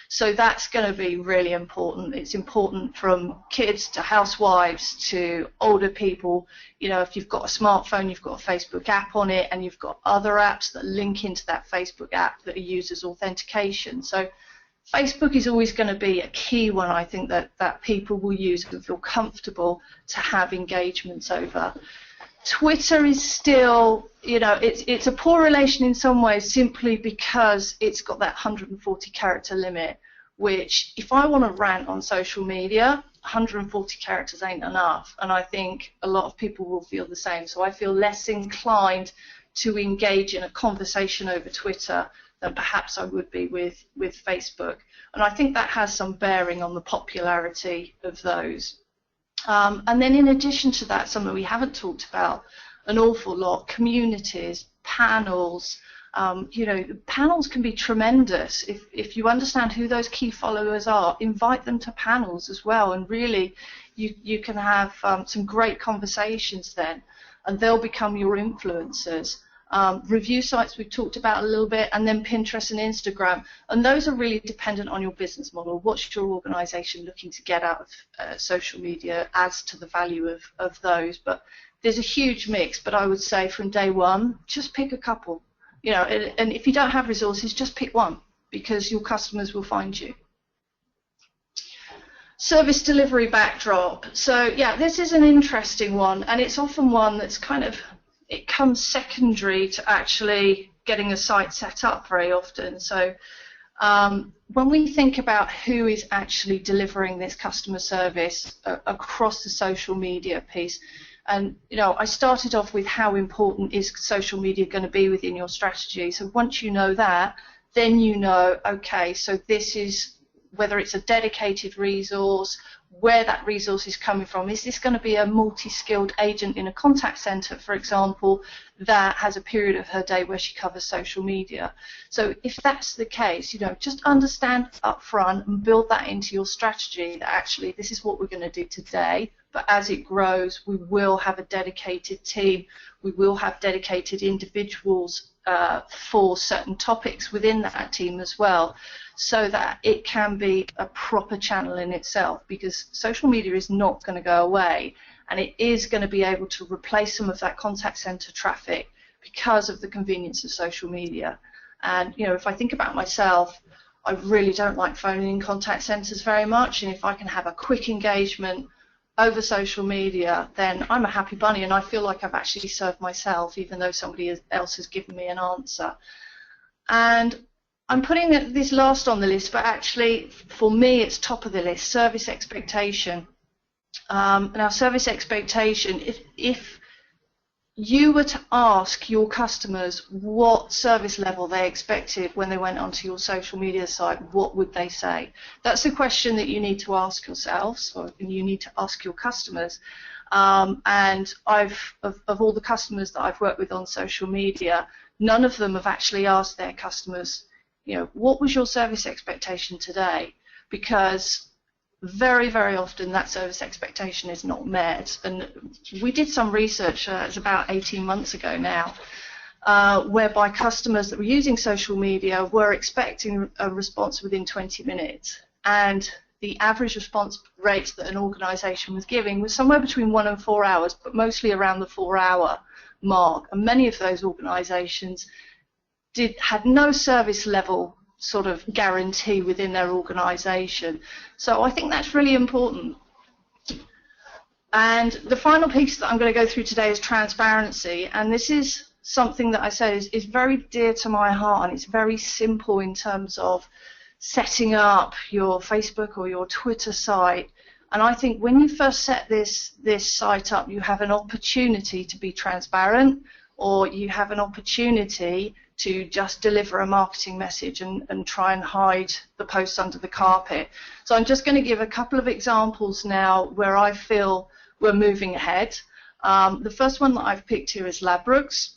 So that's going to be really important. It's important from kids to housewives to older people. If you've got a smartphone, you've got a Facebook app on it, and you've got other apps that link into that Facebook app that are users' authentication. So Facebook is always going to be a key one, I think, that people will use and feel comfortable to have engagements over. Twitter is still, it's a poor relation in some ways, simply because it's got that 140 character limit, which if I want to rant on social media, 140 characters ain't enough, and I think a lot of people will feel the same. So I feel less inclined to engage in a conversation over Twitter than perhaps I would be with Facebook. And I think that has some bearing on the popularity of those. And then in addition to that, something we haven't talked about an awful lot, communities, panels. Panels can be tremendous. If you understand who those key followers are, invite them to panels as well, and really you can have some great conversations then, and they'll become your influencers. Review sites we've talked about a little bit, and then Pinterest and Instagram, and those are really dependent on your business model. What's your organization looking to get out of social media adds to the value of those, but there's a huge mix. But I would say from day one, just pick a couple, and if you don't have resources, just pick one, because your customers will find you. Service delivery backdrop. So yeah, this is an interesting one, and it's often one that's it comes secondary to actually getting a site set up very often. So when we think about who is actually delivering this customer service across the social media piece, and I started off with how important is social media going to be within your strategy. So once you know that, then okay, so this is whether it's a dedicated resource, where that resource is coming from. Is this going to be a multi-skilled agent in a contact center, for example, that has a period of her day where she covers social media? So if that's the case, just understand up front and build that into your strategy, that actually this is what we're going to do today, but as it grows, we will have a dedicated team, we will have dedicated individuals for certain topics within that team as well, so that it can be a proper channel in itself, because social media is not going to go away, and it is going to be able to replace some of that contact center traffic because of the convenience of social media. And if I think about myself, I really don't like phoning in contact centers very much, and if I can have a quick engagement over social media, then I'm a happy bunny, and I feel like I've actually served myself, even though somebody else has given me an answer. And I'm putting this last on the list, but actually for me it's top of the list, service expectation. Now, service expectation, if you were to ask your customers what service level they expected when they went onto your social media site, what would they say? That's a question that you need to ask yourselves, or you need to ask your customers. and of all the customers that I've worked with on social media, none of them have actually asked their customers, what was your service expectation today? Because very, very often that service expectation is not met. And we did some research, it's about 18 months ago now, whereby customers that were using social media were expecting a response within 20 minutes. And the average response rate that an organisation was giving was somewhere between 1 and 4 hours, but mostly around the 4-hour mark. And many of those organisations had no service level sort of guarantee within their organisation. So I think that's really important. And the final piece that I'm going to go through today is transparency. And this is something that I said is very dear to my heart, and it's very simple in terms of setting up your Facebook or your Twitter site. And I think when you first set this site up, you have an opportunity to be transparent, or you have an opportunity to just deliver a marketing message and try and hide the posts under the carpet. So I'm just going to give a couple of examples now where I feel we're moving ahead. The first one that I've picked here is Ladbrokes.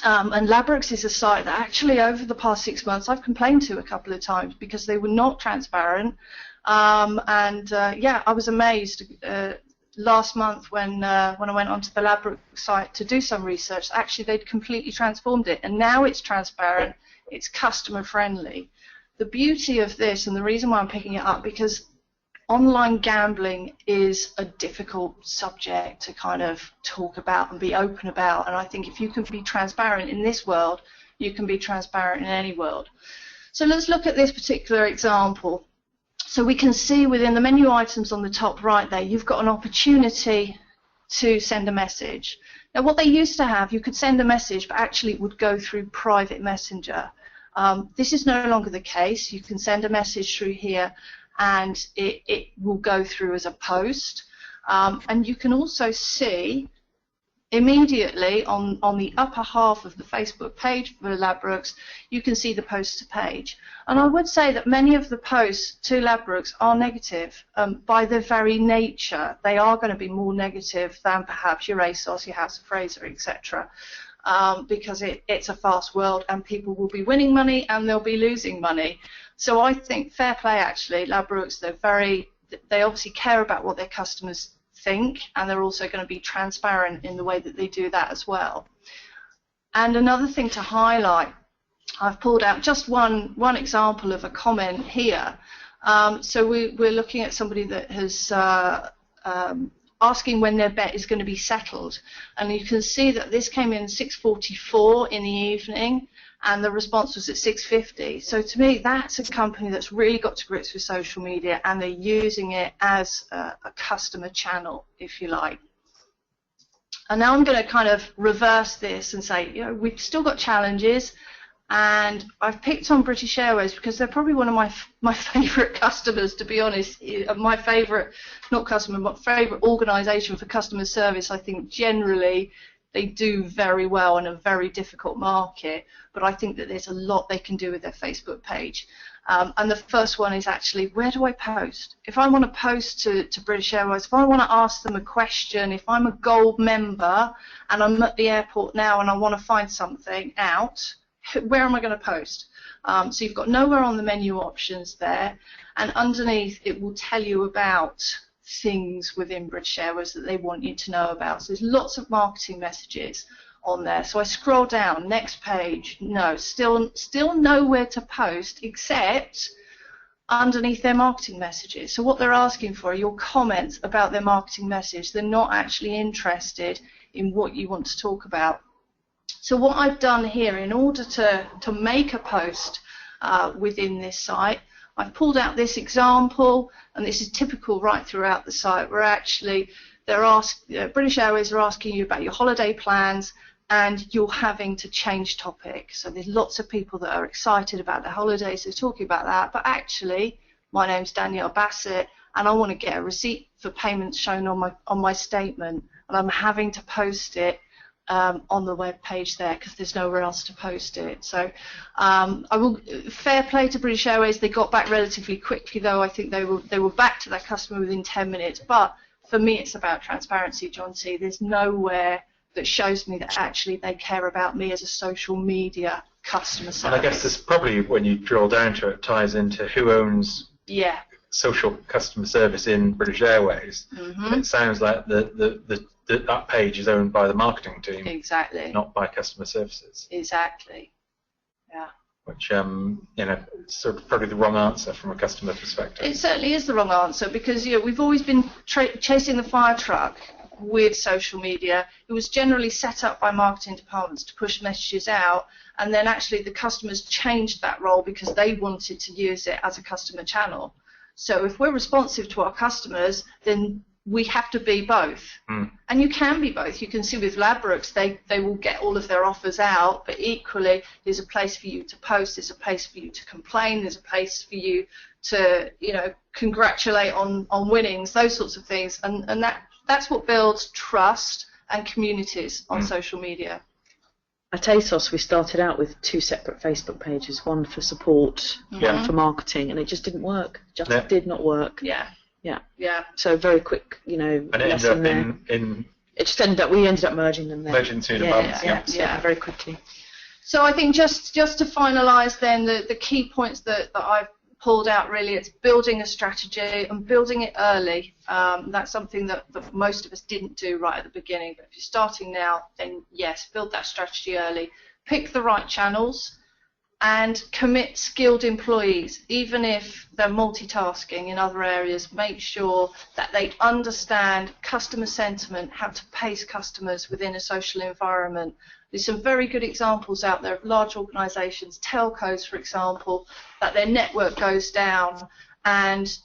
And Ladbrokes is a site that actually over the past 6 months I've complained to a couple of times because they were not transparent. Yeah, I was amazed last month when I went onto the Ladbrokes site to do some research. Actually, they'd completely transformed it, and now it's transparent, it's customer friendly. The beauty of this, and the reason why I'm picking it up, because online gambling is a difficult subject to kind of talk about and be open about, and I think if you can be transparent in this world, you can be transparent in any world. So let's look at this particular example. So we can see within the menu items on the top right there, you've got an opportunity to send a message. Now what they used to have, you could send a message, but actually it would go through private messenger. This is no longer the case. You can send a message through here and it will go through as a post. And you can also see immediately on the upper half of the Facebook page for Ladbrokes, you can see the post to page. And I would say that many of the posts to Ladbrokes are negative. By their very nature, they are going to be more negative than perhaps your ASOS, your House of Fraser, etc. Because it's a fast world and people will be winning money and they'll be losing money. So I think fair play actually, Ladbrokes, they obviously care about what their customers think, and they're also going to be transparent in the way that they do that as well. And another thing to highlight, I've pulled out just one example of a comment here. So we're looking at somebody that has asking when their bet is going to be settled, and you can see that this came in 6:44 in the evening and the response was at 6:50. So to me, that's a company that's really got to grips with social media, and they're using it as a customer channel, if you like. And now I'm going to kind of reverse this and say, we've still got challenges, and I've picked on British Airways because they're probably one of my favourite customers, to be honest. My favourite, not customer, but favourite organisation for customer service. I think generally they do very well in a very difficult market, but I think that there's a lot they can do with their Facebook page. And the first one is actually, where do I post? If I want to post to British Airways, if I want to ask them a question, if I'm a gold member and I'm at the airport now and I want to find something out, where am I going to post? So you've got nowhere on the menu options there, and underneath it will tell you about things within British Airways that they want you to know about. So there's lots of marketing messages on there. So I scroll down, next page, no, still nowhere to post except underneath their marketing messages. So what they're asking for are your comments about their marketing message. They're not actually interested in what you want to talk about. So what I've done here, in order to make a post within this site, I've pulled out this example, and this is typical right throughout the site, where actually British Airways are asking you about your holiday plans, and you're having to change topic. So there's lots of people that are excited about their holidays, they're talking about that, but actually, my name's Danielle Bassett, and I want to get a receipt for payments shown on my statement, and I'm having to post it on the web page there because there's nowhere else to post it. So fair play to British Airways, they got back relatively quickly though. I think they were back to that customer within 10 minutes, but for me, it's about transparency, John T. There's nowhere that shows me that actually they care about me as a social media customer service. And I guess this probably, when you drill down to it, ties into who owns social customer service in British Airways. It sounds like that page is owned by the marketing team. Exactly. Not by customer services. Exactly. Yeah. Which, sort of probably the wrong answer from a customer perspective. It certainly is the wrong answer, because we've always been chasing the fire truck with social media. It was generally set up by marketing departments to push messages out, and then actually the customers changed that role because they wanted to use it as a customer channel. So if we're responsive to our customers, then we have to be both. And you can be both. You can see with Ladbrokes, they will get all of their offers out, but equally there's a place for you to post, there's a place for you to complain, there's a place for you to congratulate on winnings, those sorts of things, and that's what builds trust and communities on social media. At ASOS, we started out with 2 separate Facebook pages, one for support, one for marketing, and it just didn't work. Just did not work. Yeah. So very quick, And it ended up in. It just ended up. We ended up merging them there. Merging two departments. Yeah, very quickly. So I think just to finalise then the key points that I've pulled out, really, it's building a strategy and building it early. That's something that most of us didn't do right at the beginning, but if you're starting now, then yes, build that strategy early. Pick the right channels and commit skilled employees, even if they're multitasking in other areas. Make sure that they understand customer sentiment, how to pace customers within a social environment. There's some very good examples out there of large organisations, telcos for example, that their network goes down and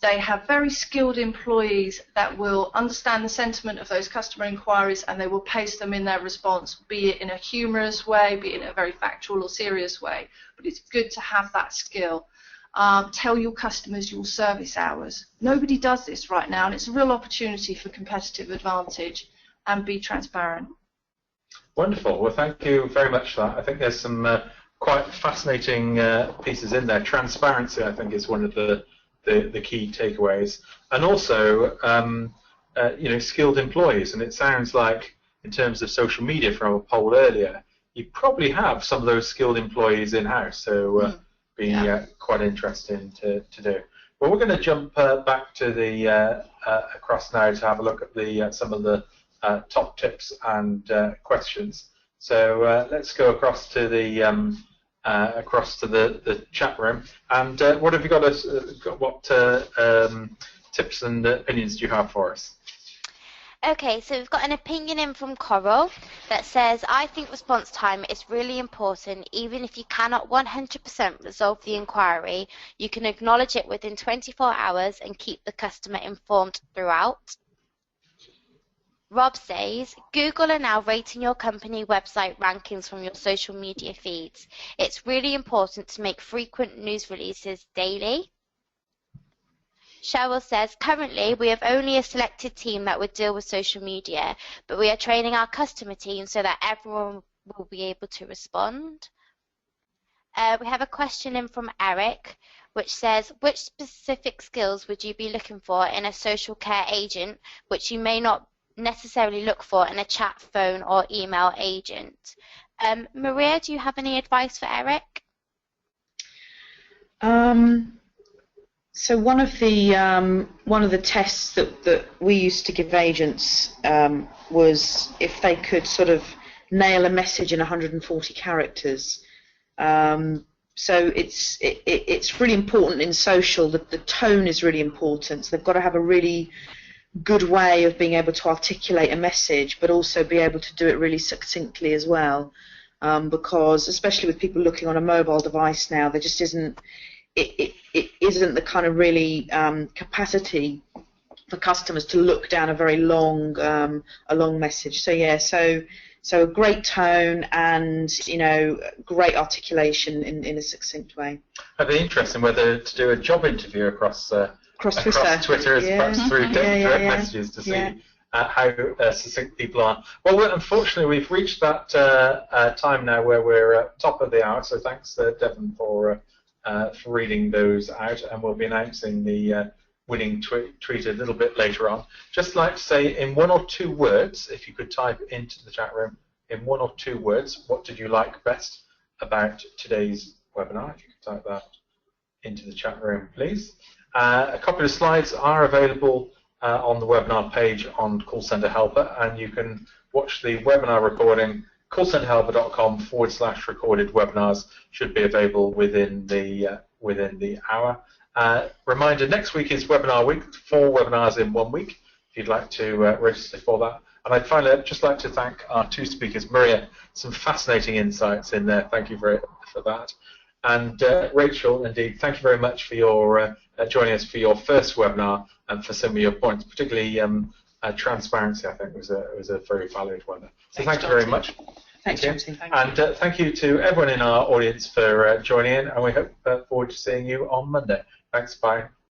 they have very skilled employees that will understand the sentiment of those customer inquiries, and they will pace them in their response, be it in a humorous way, be it in a very factual or serious way. But it's good to have that skill. Tell your customers your service hours. Nobody does this right now, and it's a real opportunity for competitive advantage, and be transparent. Wonderful. Well, thank you very much for that. I think there's some quite fascinating pieces in there. Transparency, I think, is one of the key takeaways, and also skilled employees. And it sounds like, in terms of social media from a poll earlier, you probably have some of those skilled employees in-house, so be quite interesting to do. Well, we're going to jump back to the across now to have a look at some of the top tips and questions. So let's go across to the chat room. And what have you got? What tips and opinions do you have for us? Okay, so we've got an opinion in from Coral that says, I think response time is really important. Even if you cannot 100% resolve the inquiry, you can acknowledge it within 24 hours and keep the customer informed throughout. Rob says, Google are now rating your company website rankings from your social media feeds. It's really important to make frequent news releases daily. Cheryl says, currently we have only a selected team that would deal with social media, but we are training our customer team so that everyone will be able to respond. We have a question in from Eric, which says, which specific skills would you be looking for in a social care agent, which you may not necessarily look for in a chat, phone or email agent? Maria, do you have any advice for Eric? So one of the tests that we used to give agents was if they could sort of nail a message in 140 characters. So it's really important in social that the tone is really important. So they've got to have a really good way of being able to articulate a message, but also be able to do it really succinctly as well. Because especially with people looking on a mobile device now, there just isn't it isn't the kind of really capacity for customers to look down a very long message. So yeah, so a great tone and great articulation in a succinct way. It'd be interesting whether to do a job interview across Twitter as perhaps through direct messages to see how succinct people are. Well, unfortunately, we've reached that time now where we're at top of the hour. So thanks, Devon, for reading those out, and we'll be announcing the winning treat a little bit later on. Just like to say in 1 or 2 words, if you could type into the chat room in 1 or 2 words, what did you like best about today's webinar? If you could type that into the chat room, please. A copy of the slides are available on the webinar page on Call Center Helper, and you can watch the webinar recording. callcenterhelper.com/recorded webinars should be available within the hour. Reminder: next week is webinar week. 4 webinars in 1 week. If you'd like to register for that. And I'd finally just like to thank our 2 speakers. Maria, some fascinating insights in there. Thank you for that. And Rachel, indeed, thank you very much for your joining us for your first webinar and for some of your points, particularly transparency. I think was a very valued one. So thank you very much. Thanks, Johnson. And thank you to everyone in our audience for joining in, and we hope forward to seeing you on Monday. Thanks. Bye.